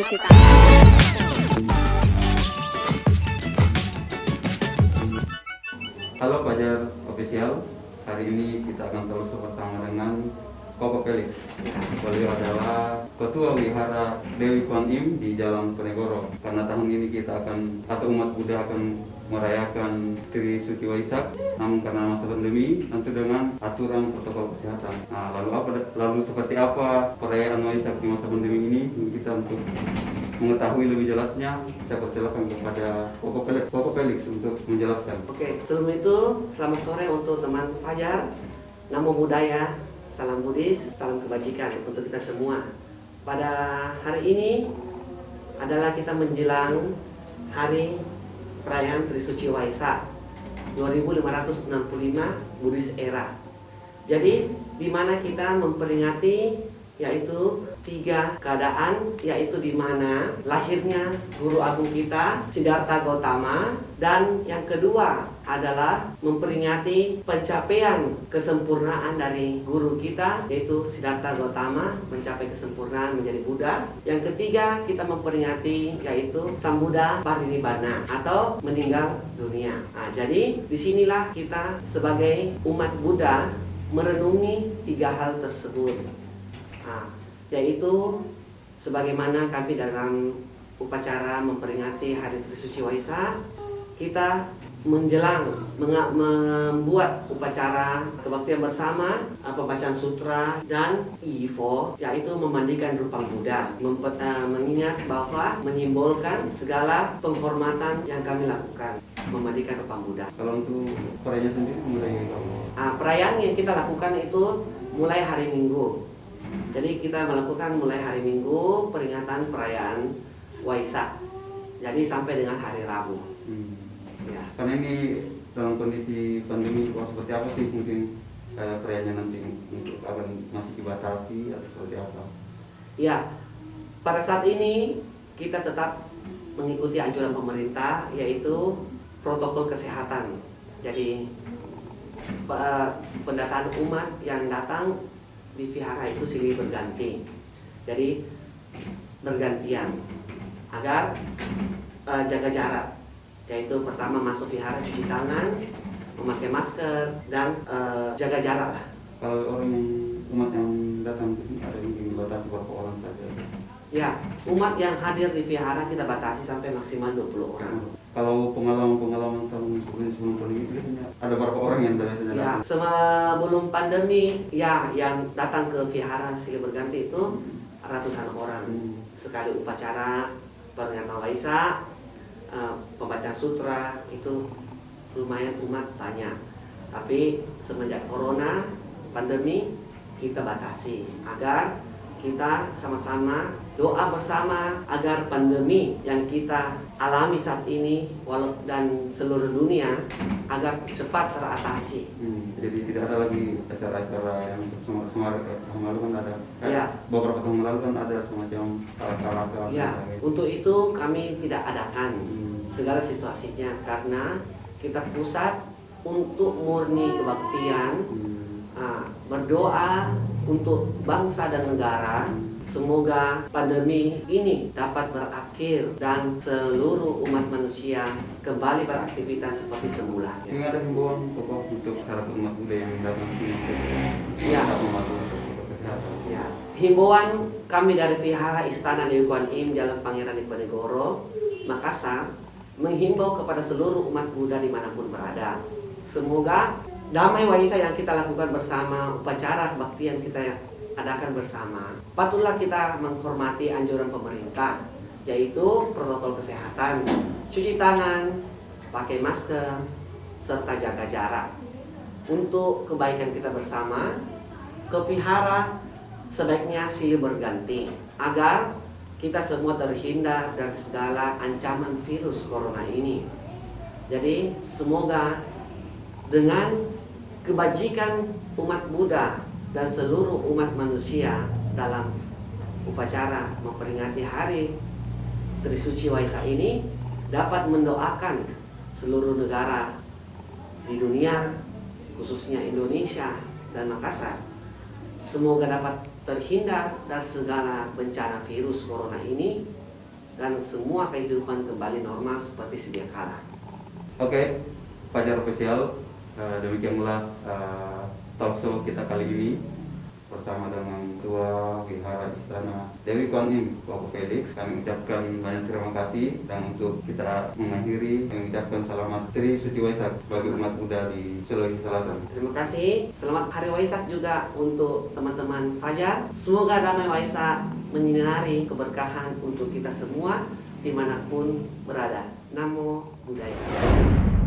cuci tangan. Halo Fajar Official, hari ini kita akan terus bersama dengan Koko Felix. Beliau adalah Ketua Wihara Dewi Kwan Im di Jalan Penegoro. Karena tahun ini kita akan, atau umat Buddha akan merayakan Trisuci Waisak, namun karena masa pandemi, tentu dengan aturan protokol kesehatan. Nah, lalu seperti apa perayaan Waisak di masa pandemi ini? Kita untuk mengetahui lebih jelasnya, saya persilakan kepada Koko Felix untuk menjelaskan. Oke, sebelum itu selamat sore untuk teman Fajar. Namo Buddhaya, salam Buddhis, salam kebajikan untuk kita semua. Pada hari ini adalah kita menjelang hari perayaan Trisuci Waisak 2565 Buddhis era. Jadi di mana kita memperingati yaitu 3 keadaan, yaitu di mana lahirnya guru agung kita Siddhartha Gautama, dan yang kedua adalah memperingati pencapaian kesempurnaan dari guru kita yaitu Siddhartha Gautama mencapai kesempurnaan menjadi Buddha. Yang ketiga kita memperingati yaitu Sang Buddha Parinibbana atau meninggal dunia. Nah, jadi disinilah kita sebagai umat Buddha merenungi 3 hal tersebut. Nah, yaitu sebagaimana kami dalam upacara memperingati Hari Trisuci Waisak, kita menjelang membuat upacara kebaktian bersama, pembacaan sutra dan Ifo, yaitu memandikan rupa Buddha, mengingat bahwa menyimbolkan segala penghormatan yang kami lakukan, memandikan rupa Buddha. Kalau untuk perayaan sendiri mulai perayaan yang kita lakukan itu mulai hari Minggu. Jadi kita melakukan mulai hari Minggu peringatan perayaan Waisak. Jadi sampai dengan hari Rabu. Ya. Karena ini dalam kondisi pandemi seperti apa sih mungkin perayaannya nanti untuk akan masih dibatasi atau seperti apa? Ya, pada saat ini kita tetap mengikuti anjuran pemerintah yaitu protokol kesehatan. Jadi pendataan umat yang datang di vihara itu silih berganti, jadi bergantian agar jaga jarak, yaitu pertama masuk vihara cuci tangan, memakai masker, dan jaga jarak lah. Kalau umat yang datang ke sini ada mungkin dibatasi berapa orang saja? Ya, umat yang hadir di vihara kita batasi sampai maksimal 20 orang. Kalau pengalaman tahun sebelum pandemi itu biasanya ada berapa orang yang biasanya Ya, datang? sebelum pandemi, ya yang datang ke vihara silih berganti itu ratusan orang. Sekali upacara peringatan Waisak, pembacaan sutra itu lumayan umat banyak. Tapi semenjak corona, pandemi, kita batasi agar kita sama-sama doa bersama agar pandemi yang kita alami saat ini dan seluruh dunia agar cepat teratasi. Jadi tidak ada lagi acara-acara yang semarak tahun lalu kan ada. Ya. Beberapa tahun lalu kan ada semacam acara. Ya, untuk itu kami tidak adakan segala situasinya karena kita pusat untuk murni kebaktian, berdoa untuk bangsa dan negara. Semoga pandemi ini dapat berakhir dan seluruh umat manusia kembali beraktivitas seperti semula. Ini ada himbauan untuk masyarakat umat Buddha yang datang ke sini Ya. untuk mematuhi protokol kesehatan. Ya, himbauan kami dari Vihara Istana Dewi Kwan Im Jalan Pangeran Diponegoro, Makassar, menghimbau kepada seluruh umat Buddha dimanapun berada. Semoga damai Waisak yang kita lakukan bersama, upacara kebaktian kita adakan bersama, patutlah kita menghormati anjuran pemerintah, yaitu protokol kesehatan, cuci tangan, pakai masker, serta jaga jarak. Untuk kebaikan kita bersama, ke vihara sebaiknya silih berganti agar kita semua terhindar dari segala ancaman virus corona ini. Jadi semoga dengan kebajikan umat Buddha dan seluruh umat manusia dalam upacara memperingati hari Trisuci Waisak ini dapat mendoakan seluruh negara di dunia, khususnya Indonesia dan Makassar, semoga dapat terhindar dari segala bencana virus corona ini dan semua kehidupan kembali normal seperti sedia kala. Oke, Fajar Official, demikianlah talkshow kita kali ini bersama dengan Ketua Wihara Istana Dewi Kwan Im Koko Felix. Kami ucapkan banyak terima kasih, dan untuk kita mengakhiri kami ucapkan selamat Tri Suci Waisak bagi umat Buddha di Sulawesi Selatan. Terima kasih. Selamat Hari Waisak juga untuk teman-teman Fajar. Semoga damai Waisak menyinari keberkahan untuk kita semua dimanapun berada. Namo Buddhaya.